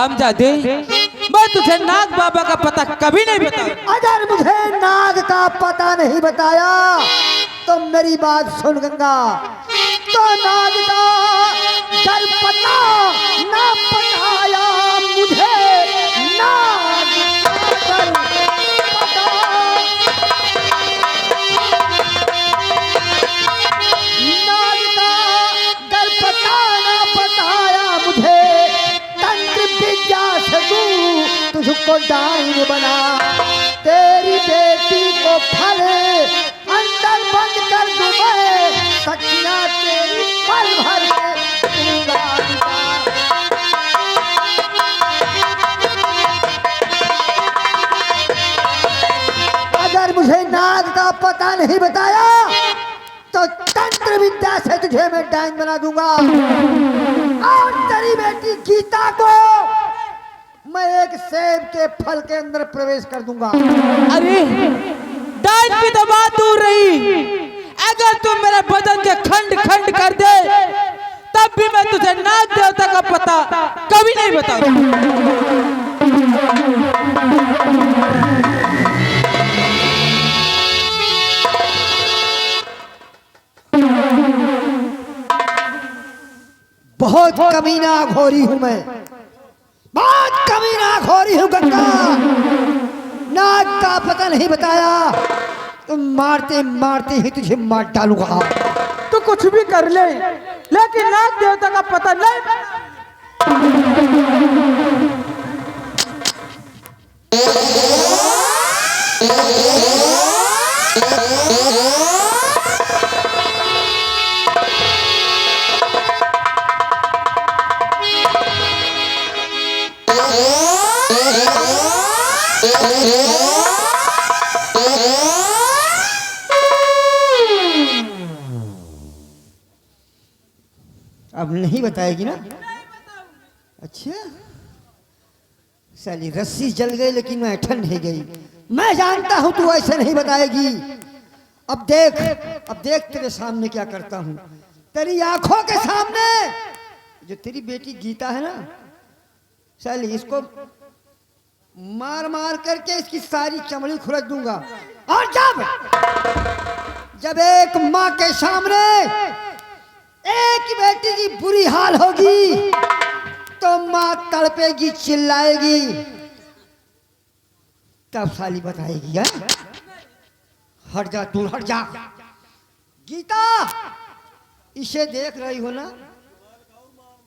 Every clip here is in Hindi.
हरामजादे, मैं तुझे नाग बाबा का पता कभी नहीं बताऊंगा। अगर मुझे नाग का पता नहीं बताया तो मेरी बात सुन गंगा, तो नाग का डर पता ना बताया मुझे, नाग का डर पता, नाग का डर पता ना बताया मुझे, तंत्र विद्या से तू तुझको डाइन बना, तेरी बेटी को फल अंदर बंद कर दूं मैं, सखिया तेरी पल भर के दूंगा पिता। अगर मुझे नाग का पता नहीं बताया तो तंत्र विद्या से तुझे मैं डाइन बना दूंगा, और तेरी बेटी गीता को मैं एक सेब के फल के अंदर प्रवेश कर दूंगा। अरे डाइन की तो बात दूर रही, अगर तुम मेरे बदन के खंड खंड कर दे तब भी मैं तुझे नाग देवता का पता कभी नहीं बताऊंगा। बहुत कमीना घोरी हूं मैं, बहुत कमीना घोरी हूं गंगा, नाग का पता नहीं बताया तो मारते मारते ही तुझे मार डालूंगा। तू कुछ भी कर ले, लेकिन नाग देवता का पता नहीं। अब नहीं बताएगी ना? अच्छा, साली रस्सी जल गई लेकिन मैं ठंड नहीं गई। मैं जानता हूं तू ऐसे नहीं बताएगी। अब देख तेरे सामने क्या करता हूं, तेरी आंखों के सामने जो तेरी बेटी गीता है ना, साली इसको मार मार करके इसकी सारी चमड़ी खुरच दूंगा। और जब एक माँ के सामने एक बेटी की बुरी हाल होगी तो माँ तड़पेगी, चिल्लाएगी, तब साली बताएगी। है हट जा, दूर हट जा। गीता, इसे देख रही हो ना,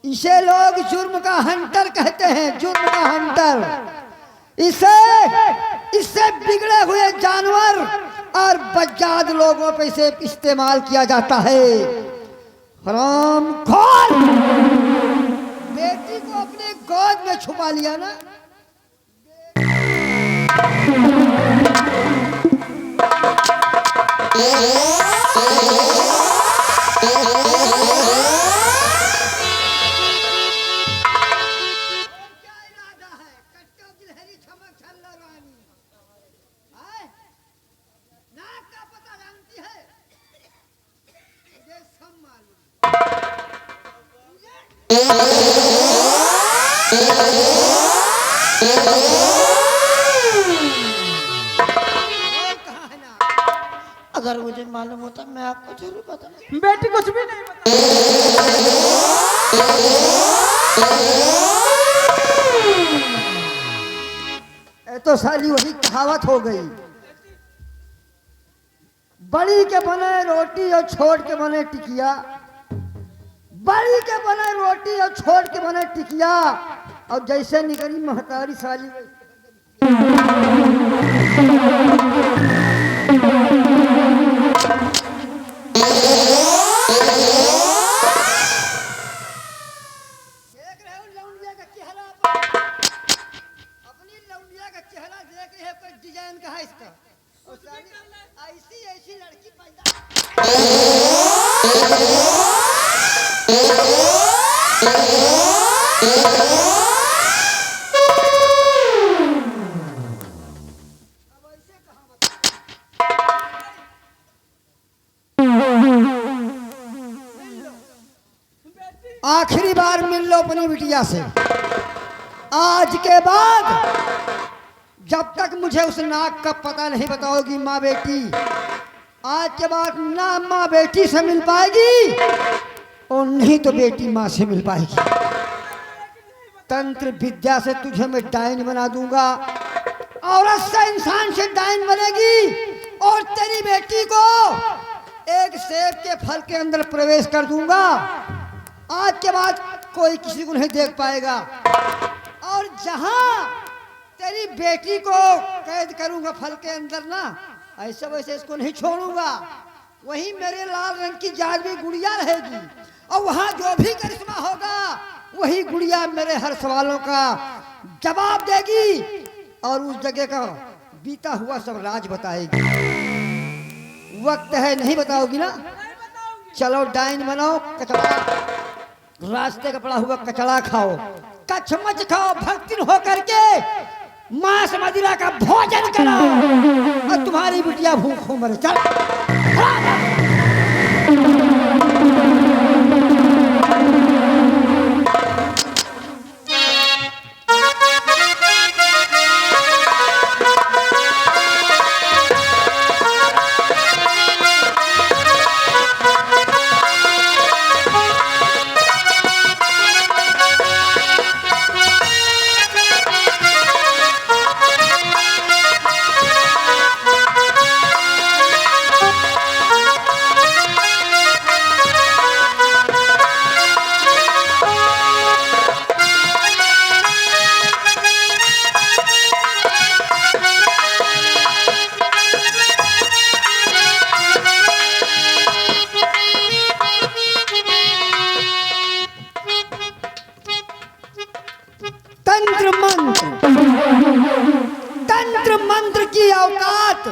इसे लोग जुर्म का हंटर कहते हैं, जुर्म का हंटर। इससे बिगड़े हुए जानवर और बज्जाद लोगों पे इसे इस्तेमाल किया जाता है। हराम खोर, बेटी को अपने गोद में छुपा लिया ना, अगर मुझे मालूम होता मैं आपको जरूर बता। बेटी कुछ भी नहीं बता। तो साली वही कहावत हो गई, बड़ी के बने रोटी और छोड़ के बने टिकिया, बड़ी के बने रोटी और छोड़ के बने टिकिया। और जैसे निकली महतारी साली डिजाइन का है इसका, ऐसी ऐसी लड़की पैदा। आखिरी बार मिल लो अपनी बिटिया से, आज के बाद जब तक मुझे उस नाक का पता नहीं बताओगी माँ बेटी, आज के बाद ना माँ बेटी से मिल पाएगी और नहीं तो बेटी माँ से मिल पाएगी। तंत्र विद्या से तुझे मैं डायन बना दूंगा, औरत से इंसान से डायन बनेगी और तेरी बेटी को एक सेब के फल के अंदर प्रवेश कर दूंगा। आज के बाद कोई किसी को नहीं देख पाएगा और जहां तेरी बेटी को कैद करूंगा फल के अंदर ना, ऐसे वैसे इसको नहीं छोड़ूंगा। वहीं मेरे लाल रंग की जादुई गुड़िया रहेगी और वहां जो भी करिश्मा होगा वही गुड़िया मेरे हर सवालों का जवाब देगी और उस जगह का बीता हुआ सब राज बताएगी। वक्त है, नहीं बताओगी ना? चलो डाइन बनाओ, कचड़ा रास्ते का पड़ा हुआ कचड़ा खाओ, कचमच खाओ, भक्तिन हो करके मांस मदिरा का भोजन करो और तुम्हारी बिटिया भूखों मरे। चल तंत्र मंत्र की औकात,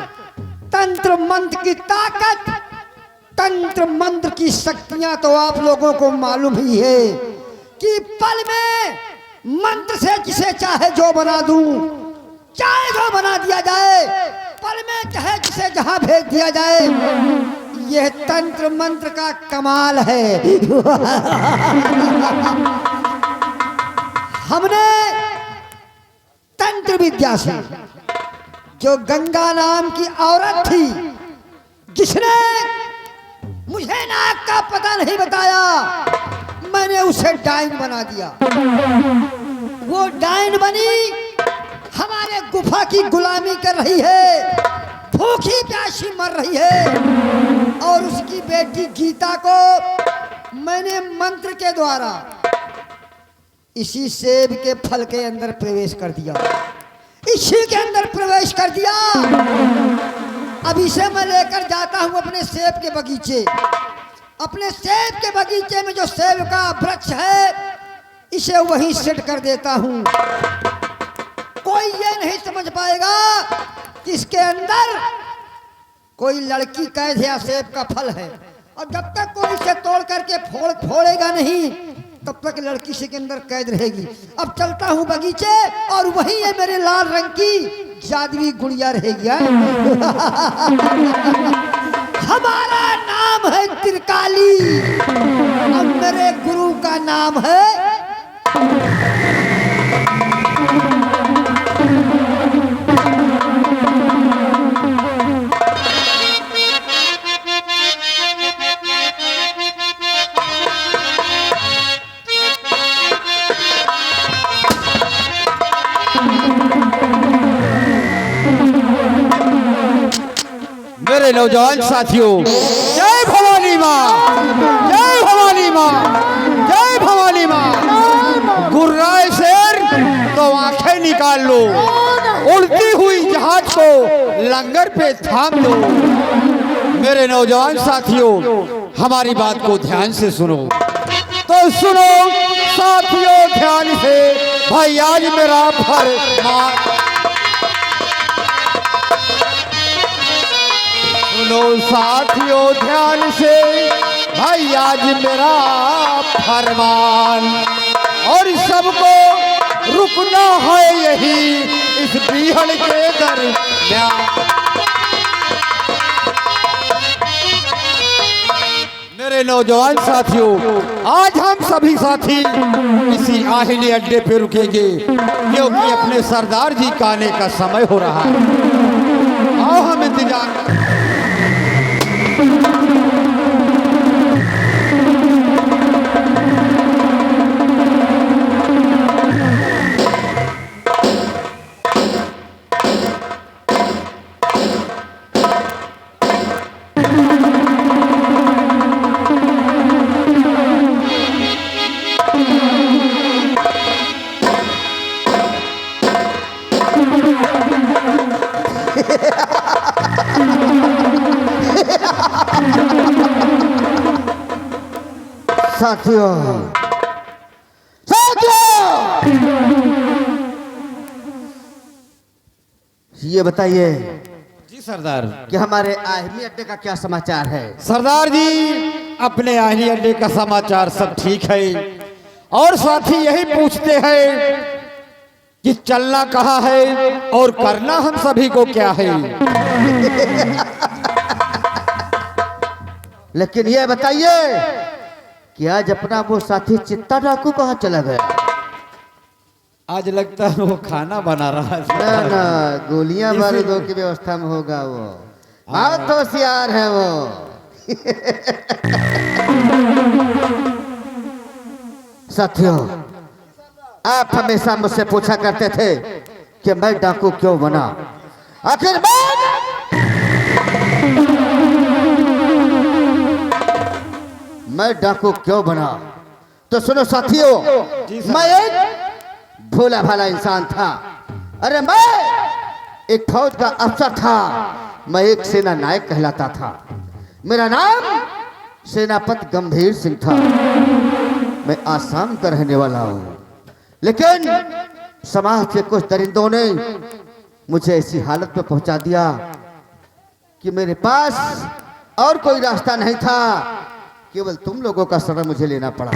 तंत्र मंत्र की ताकत, तंत्र मंत्र की शक्तियां तो आप लोगों को मालूम ही है कि पल में मंत्र से जिसे चाहे जो बना दूं, चाहे जो बना दिया जाए, पल में चाहे जिसे जहां भेज दिया जाए। यह तंत्र मंत्र का कमाल है। हमने तंत्र विद्या से जो गंगा नाम की औरत थी जिसने मुझे नाक का पता नहीं बताया, मैंने उसे डायन बना दिया। वो डायन बनी, हमारे गुफा की गुलामी कर रही है, भूखी प्यासी मर रही है और उसकी बेटी गीता को मैंने मंत्र के द्वारा इसी सेब के फल के अंदर प्रवेश कर दिया, इसी के अंदर प्रवेश कर दिया। अब इसे मैं लेकर जाता हूं अपने सेब के बगीचे। अपने सेब के बगीचे में जो सेब का वृक्ष है, इसे वहीं सेट कर देता हूं। कोई ये नहीं समझ पाएगा कि इसके अंदर कोई लड़की कैद है या सेब का फल है। और जब तक कोई इसे तोड़ करके फोड़ेगा नहीं, तब तक लड़की से के अंदर कैद रहेगी। अब चलता हूं बगीचे और वही है मेरे लाल रंग की जादुई गुड़िया रहेगी। हमारा नाम है त्रिकाली और मेरे गुरु का नाम है मेरे नौजवान साथियों, जय भवानी माँ, जय भवानी माँ, जय भवानी माँ। गुर्राए शेर तो आंखें निकाल लो, उड़ती हुई जहाज को लंगर पे थाम लो। मेरे नौजवान साथियों, हमारी बात को ध्यान से सुनो। तो सुनो साथियों ध्यान से, भाई आज मेरा फरमान। सुनो साथियों ध्यान से, भाई आज मेरा फरमान। और सबको रुकना है यही इस बीहड़ के दरमियान। मेरे नौजवान साथियों, आज हम सभी साथी इसी आहिली अड्डे पे रुकेंगे क्योंकि अपने सरदार जी का आने का समय हो रहा है। आओ हम इंतजार। साथियों, साथियों, ये बताइए जी सरदार, कि हमारे आहिमी अड्डे का क्या समाचार है? सरदार जी अपने आहिली अड्डे का समाचार सब ठीक है और साथी यही पूछते हैं कि चलना कहाँ है और करना हम सभी को क्या है। लेकिन ये बताइए कि आज अपना वो साथी चित्ता डाकू कहाँ चला गया? आज लगता है वो खाना बना रहा है। ना ना, गोलियां बारूदों की व्यवस्था में होगा वो। बहुत होशियार है वो। साथियों, आप हमेशा मुझसे पूछा करते थे कि मैं डाकू क्यों बना। आखिर मैं डाकू क्यों बना? तो सुनो साथियों, मैं एक भोला भाला इंसान था। अरे मैं एक फौज का अफसर था। मैं एक सेना नायक कहलाता था। मेरा नाम सेनापति गंभीर सिंह था। मैं आसाम का रहने वाला हूँ, लेकिन समाज के कुछ दरिंदों ने मुझे ऐसी हालत में पहुंचा दिया कि मेरे पास और कोई रास्ता नहीं था। केवल तुम लोगों का शरण मुझे लेना पड़ा।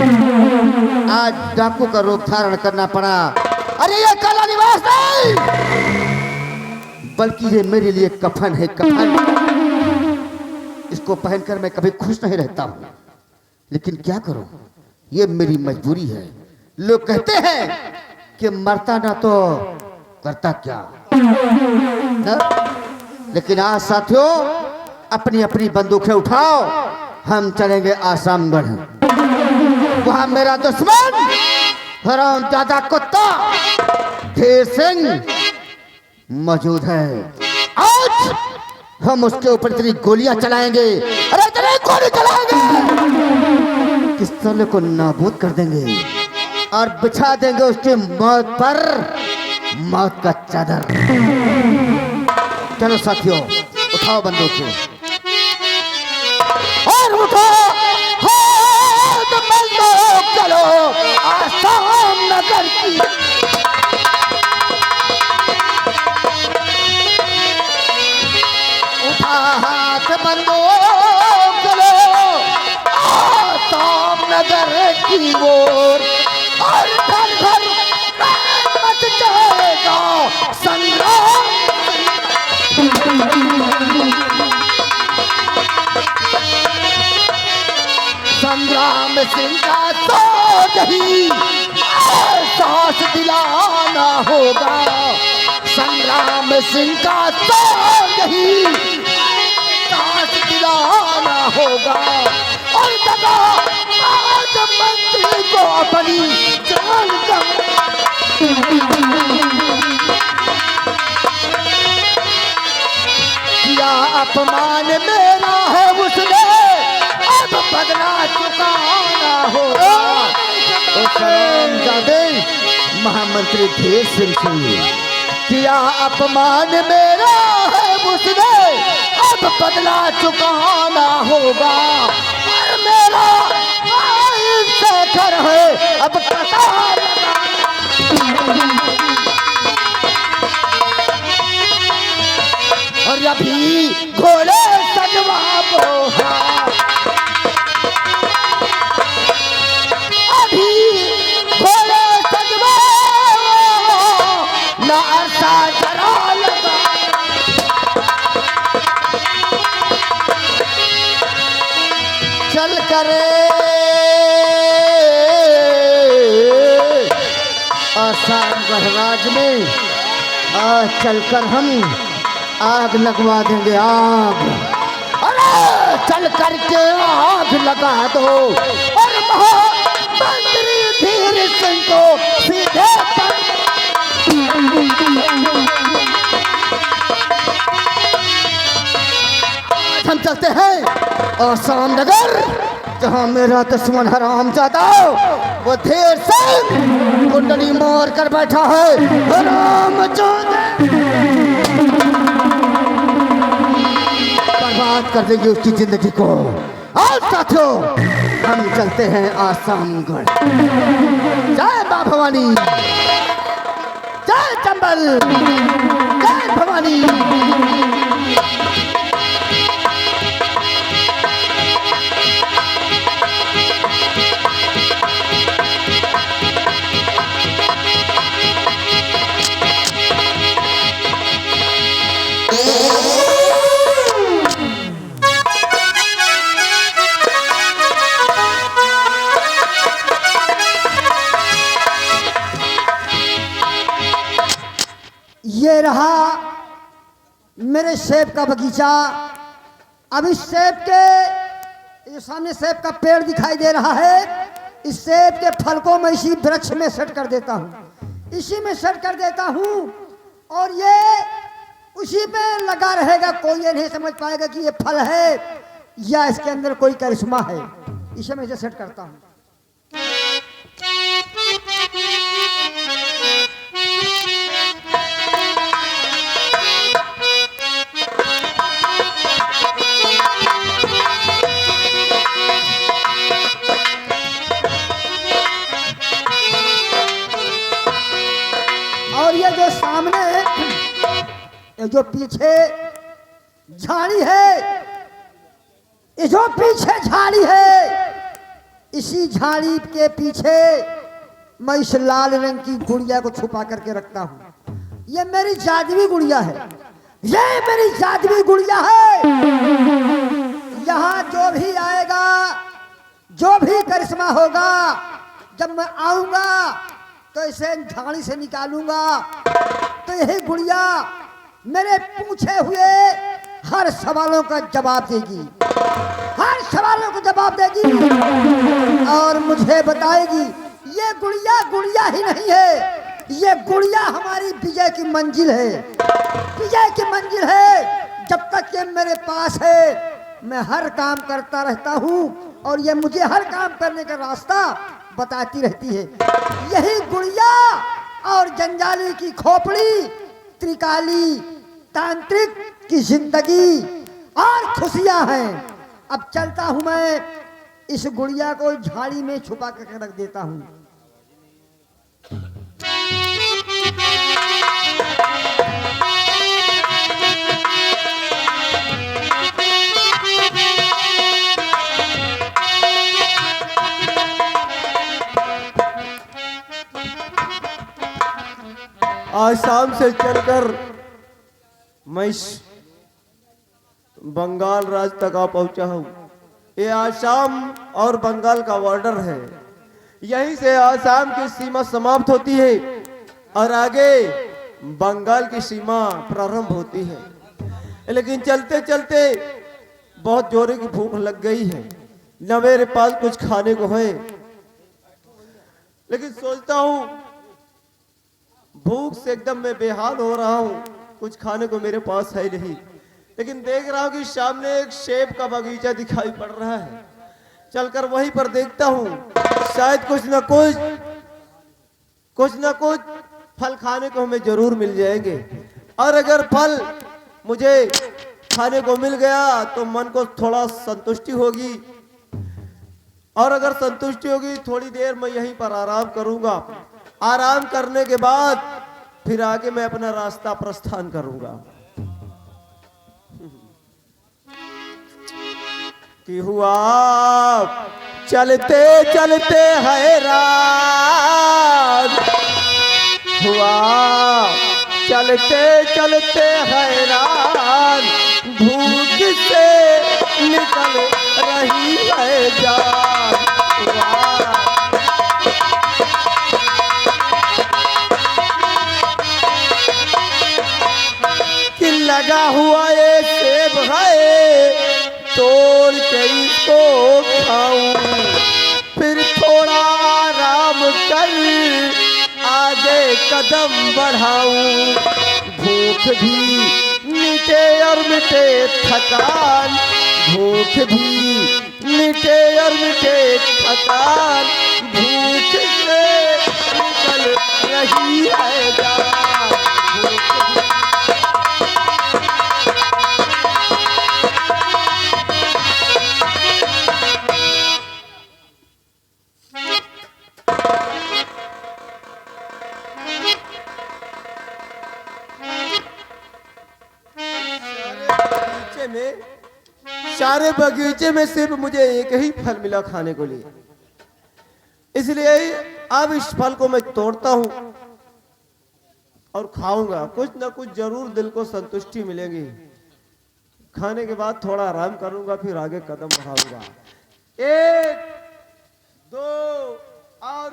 आज डाकू का रूप धारण करना पड़ा। अरे ये काला निवास नहीं, बल्कि ये मेरे लिए कफन है, कफन। इसको पहनकर मैं कभी खुश नहीं रहता हूँ, लेकिन क्या करूं, ये मेरी मजबूरी है। लोग कहते हैं कि मरता ना तो करता क्या ना? लेकिन आज साथियों, अपनी अपनी बंदूकें उठाओ, हम चलेंगे आसामगढ़। वहां मेरा दुश्मन हरामजादा कुत्ता ढेर सिंह मौजूद है। आज हम उसके ऊपर इतनी गोलियां चलाएंगे, अरे इतनी गोली चलाएंगे किस साले को नाबूद कर देंगे और बिछा देंगे उसकी मौत पर मौत का चादर। चलो साथियों, उठाओ बंदूकें और उठो हाथ बंदूक, चलो आसाम नगर की। उठा हाथ बंदूक, चलो आसाम नगर की ओर। और घर घर मच जाएगा संग्राम। संग्राम सिंह का तो नहीं सांस दिलाना होगा। संग्राम सिंह का तो नहीं सांस दिलाना होगा। और दगा आज मंत्री को अपनी जान का किया अपमान मेरा है उसने, अब बदला चुकाना होगा। महामंत्री ढेर सिंह किया अपमान मेरा है उसने, अब बदला चुकाना होगा। और मेरा शेखर है अब कतार और अभी घोड़े सजवा बोहा। अभी घोड़े सजवा ना अरसा जरा लगा। चल करे आसाम गढ़राज में आज चलकर हम आग लगवा देंगे आग। अरे चल करके आग लगा दो और महामंत्री धीर सिंह को सीधे हम चलते हैं आसाम नगर, जहाँ मेरा दुश्मन हराम जाता वो धीर सिंह कुंडली मार कर बैठा है। हराम बर्बाद कर देंगे उसकी जिंदगी को। और साथियों हम चलते हैं आसामगढ़। जय मां भवानी, जय चंबल, जय भवानी। ये रहा मेरे सेब का बगीचा। अब इस सेब के ये सामने सेब का पेड़ दिखाई दे रहा है, इस सेब के फल को मैं इसी वृक्ष में सेट कर देता हूँ, इसी में सेट कर देता हूँ और ये उसी में लगा रहेगा। कोई ये नहीं समझ पाएगा कि ये फल है या इसके अंदर कोई करिश्मा है। इसे मैं इसे सेट करता हूँ। और ये जो सामने ये जो पीछे झाड़ी है, ये जो पीछे झाड़ी है, इसी झाड़ी के पीछे मैं इस लाल रंग की गुड़िया को छुपा करके रखता हूँ। ये मेरी जादुई गुड़िया है, ये मेरी जादुई गुड़िया है। यहाँ जो भी आएगा, जो भी करिश्मा होगा, जब मैं आऊंगा तो इसे झाड़ी से निकालूंगा तो यही गुड़िया मेरे पूछे हुए हर सवालों का जवाब देगी, हर सवालों को जवाब देगी और मुझे बताएगी। ये गुड़िया गुड़िया ही नहीं है, ये गुड़िया हमारी विजय की मंजिल है, विजय की मंजिल है। जब तक ये मेरे पास है मैं हर काम करता रहता हूँ और ये मुझे हर काम करने का रास्ता बताती रहती है। यही गुड़िया और जंजाली की खोपड़ी, त्रिकाली तांत्रिक की जिंदगी और खुशियां हैं। अब चलता हूं मैं, इस गुड़िया को झाड़ी में छुपा कर रख देता हूं। आसाम से चलकर मैं इस बंगाल राज तक आ पहुंचा हूं। ये आसाम और बंगाल का बॉर्डर है, यहीं से आसाम की सीमा समाप्त होती है और आगे बंगाल की सीमा प्रारंभ होती है। लेकिन चलते चलते बहुत जोरे की भूख लग गई है, न मेरे पास कुछ खाने को है। लेकिन सोचता हूं भूख से एकदम मैं बेहाल हो रहा हूँ, कुछ खाने को मेरे पास है नहीं। लेकिन देख रहा हूँ कि सामने एक सेब का बगीचा दिखाई पड़ रहा है, चलकर वहीं पर देखता हूँ, शायद कुछ न कुछ फल खाने को हमें जरूर मिल जाएंगे। और अगर फल मुझे खाने को मिल गया तो मन को थोड़ा संतुष्टि होगी, और अगर संतुष्टि होगी थोड़ी देर मैं यहीं पर आराम करूंगा। आराम करने के बाद फिर आगे मैं अपना रास्ता प्रस्थान करूंगा। कि हुआ चलते चलते हैरान, हुआ चलते चलते हैरान, भूख से निकल रही है जान। वाह। कि लगा हुआ ये सेब है, तोड़ के इसको खाऊं, फिर थोड़ा आराम कर आगे कदम बढ़ाऊं। भूख भी मिटे और मिटे थकान, भूख भी मिटे और मिटे थकान, भूख से निकल रही है जान। भूख भी सारे बगीचे में सिर्फ मुझे एक ही फल मिला खाने को लिए, इसलिए अब इस फल को मैं तोड़ता हूं और खाऊंगा। कुछ ना कुछ जरूर दिल को संतुष्टि मिलेगी। खाने के बाद थोड़ा आराम करूंगा, फिर आगे कदम बढ़ाऊंगा। 1 2 और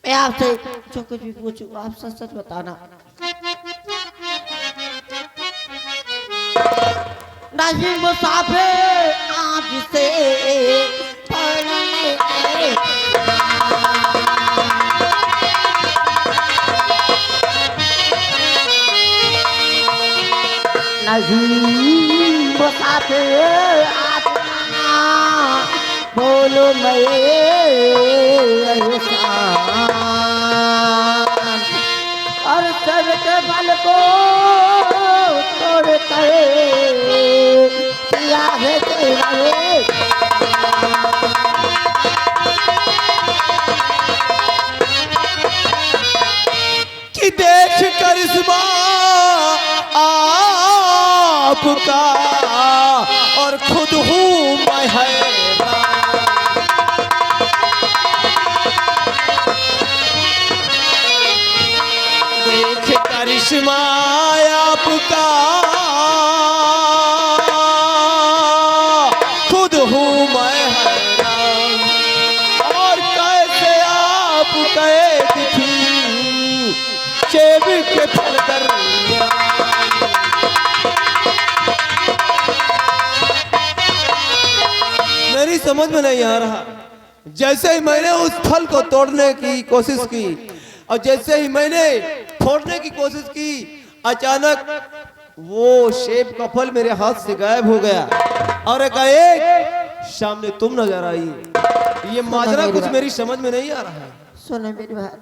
मैं आपसे जो कुछ भी पूछूंगा आप सच सच बताना। नहीं मुसाफिर आपसे पढ़ने नहीं मुसाफिर आपका बोलो मैं और सर के बल को तोड़ करे किया है तेरा कि देख करिश्मा आपका और खुद हूँ मैं हैरान। देख करिश्मा आपका खुद हूँ मैं हैरान। और कैसे आप कैद थी सेब के फल दरमियान। मेरी समझ में नहीं आ रहा, जैसे ही मैंने उस फल को तोड़ने की कोशिश की और जैसे ही मैंने फोड़ने की कोशिश की, अचानक वो सेब का फल मेरे हाथ से गायब हो गया और एकाएक सामने तुम नजर आई। ये माजरा कुछ मेरी समझ में नहीं आ रहा है। सुने मेरी बात,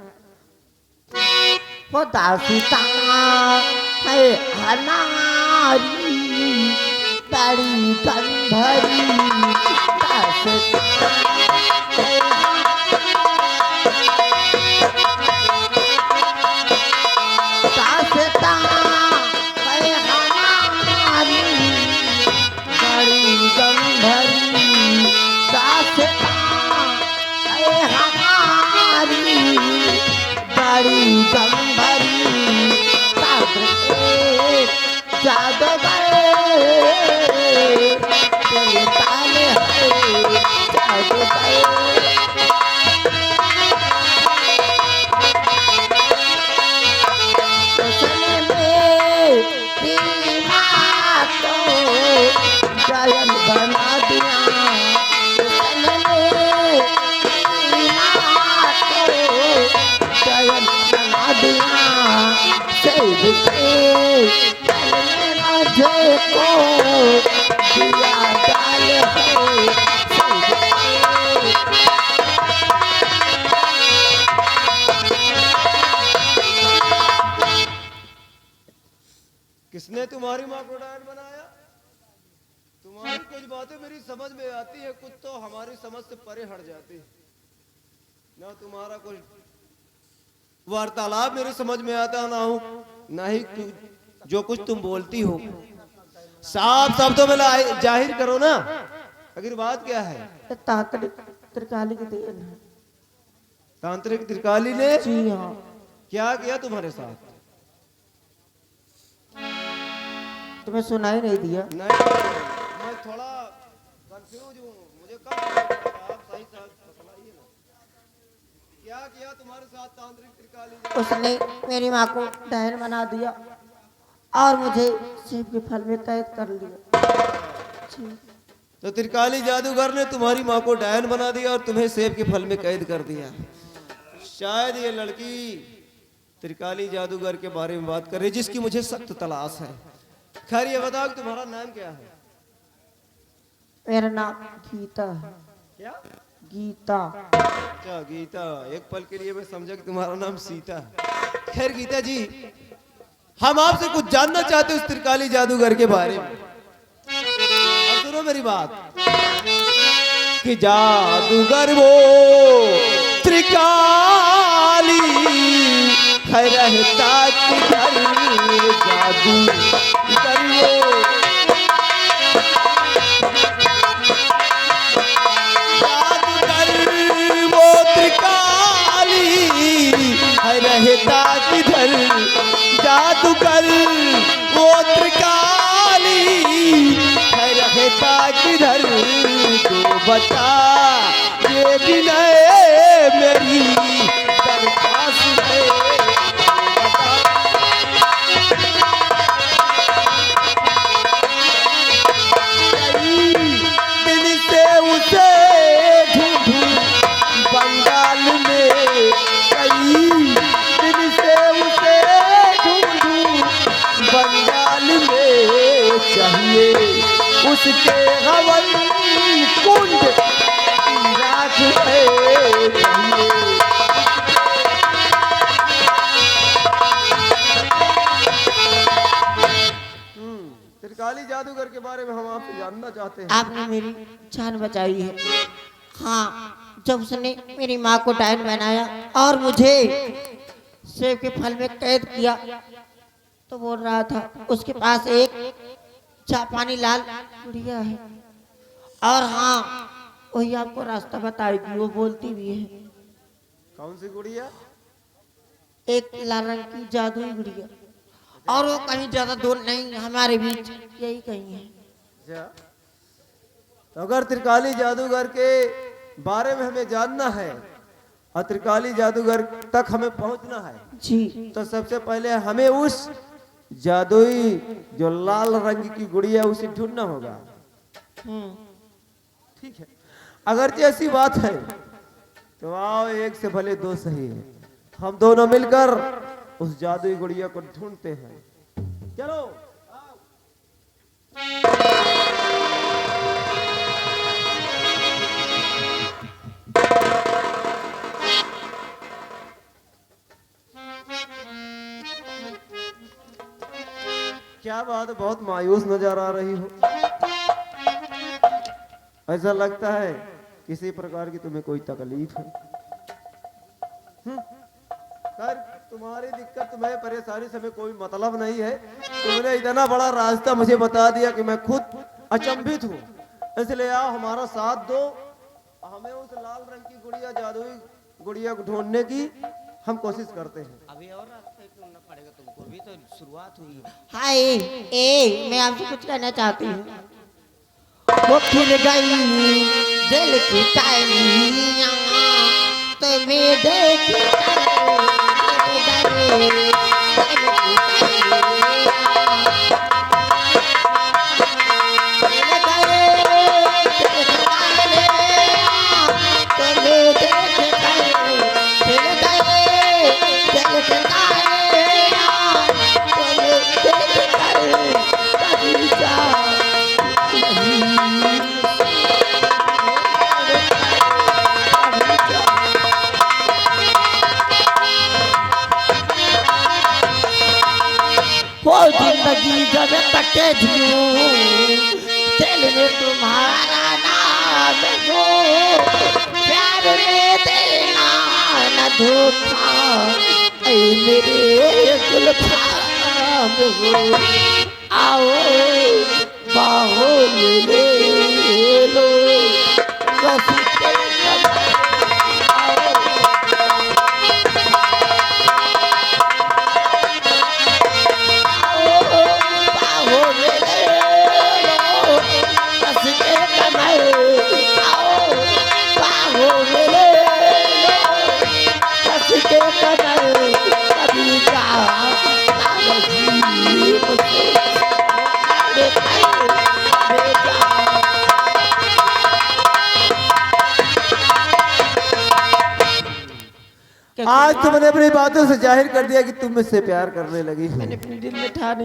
वो दासीता है हनारी बड़ी गंधरी दासीता दासीता है हनारी बड़ी गंधरी दासीता है हनारी बड़ी गंभरी जादूगर तेरे ताले है जादूगर। सुने मेरी बात को गायन बना दिया, सुने मेरी बात को गायन बना दिया। सेब के चलने मुझे को दिया डाल है सेब के। किसने तुम्हारी माँ को डायन बनाया? तुम्हारी कुछ बातें मेरी समझ में आती है, कुछ तो हमारी समझ से परे हट जाती है। ना तुम्हारा कुछ वार्तालाप मेरे समझ में आता ना हो, ना ही जो कुछ तुम बोलती हो। साफ साफ तो मेरा जाहिर करो ना, आखिर बात क्या है? तांत्रिक त्रिकाली की देन है। तांत्रिक त्रिकाली ने जी हाँ। क्या किया तुम्हारे साथ? तुम्हें सुनाई नहीं दिया? नहीं, मैं थोड़ा कंफ्यूज हूँ, मुझे कब पता चला? आप सही साथ बताइए ना, क्या किया तुम्हारे साथ तांत्रिक त्रिकाली? उसने मेरी माँ को डायन बना दिया और मुझे सेब के फल में कैद कर लिया जी। तो त्रिकाली जादूगर ने तुम्हारी माँ को डायन बना दिया और तुम्हें सेब के फल में कैद कर दिया। शायद ये लड़की त्रिकाली जादूगर के बारे में बात कर रही है, जिसकी मुझे सख्त तलाश है। खैर ये बताओ कि तुम्हारा नाम क्या है? मेरा नाम गीता है। क्या? गीता। अच्छा गीता, एक पल के लिए मैं समझा कि तुम्हारा नाम सीता है। खैर गीता जी, हम आपसे कुछ जानना चाहते हैं उस त्रिकाली जादूगर के बारे में। अब सुनो मेरी बात कि जादूगर वो त्रिकाली है रहता किधर, जादूगर वो त्रिकाली है रहता किधर, जादूगर वो त्रिकाली है रहता किधर, तो बता ये विनय मेरी दरख्वास्त है, बता। कई दिन से उसे ढूंढूं बंगाल में, कई दिन से उसे ढूंढूं बंगाल में, चाहिए उसके हवन कुंड की राख है, चाहिए। त्रिकाली जादूगर के बारे में हम आपसे जानना चाहते हैं। आपने मेरी जान बचाई है। हाँ, जब उसने मेरी माँ को डायन बनाया और मुझे सेब के फल में कैद किया तो बोल रहा था उसके पास एक जापानी लाल गुड़िया है और हाँ वही आपको रास्ता बताएगी, वो बोलती भी है। कौन सी गुड़िया? एक लाल रंग की जादुई गुड़िया, और वो कहीं ज्यादा दूर नहीं, हमारे बीच यही कहीं है। अच्छा, तो अगर त्रिकाली जादूगर के बारे में हमें जानना है और त्रिकाली जादूगर तक हमें पहुंचना है जी, तो सबसे पहले हमें उस जादुई जो लाल रंग की गुड़िया उसे ढूंढना होगा। ठीक है, अगर ऐसी बात है तो आओ, एक से भले दो सही है, हम दोनों मिलकर उस जादुई गुड़िया को ढूंढते हैं। चलो आओ। क्या बात है, बहुत मायूस नजर आ रही हो। ऐसा लगता है किसी प्रकार की तुम्हें कोई तकलीफ है। खैर, तुम्हारी दिक्कत, तुम्हें परेशानी से हमें कोई मतलब नहीं है। तुमने इतना बड़ा रास्ता मुझे बता दिया कि मैं खुद अचंभित हूँ। इसलिए आओ, हमारा साथ दो, हमें उस लाल रंग की गुड़िया, जादुई गुड़िया को ढूंढने की हम कोशिश करते हैं। अभी और रास्ते ढूंढना पड़ेगा तुमको, अभी तो शुरुआत हुई है। हाय ए, मैं आपसे कुछ कहना चाहती हूँ। वो खिल गई दिल की टाइनियाँ तुम्हें देख वो जिंदगी जब कटे दिल में तुम्हारा नाम हो, प्यार में देना न धोखा, ऐ मेरे गुलफाम हो। आओ बाहों में ले लो आज तुमने अपनी बातों से जाहिर कर दिया कि तुम मुझसे प्यार करने लगी हो। मैंने अपने दिल में ठानी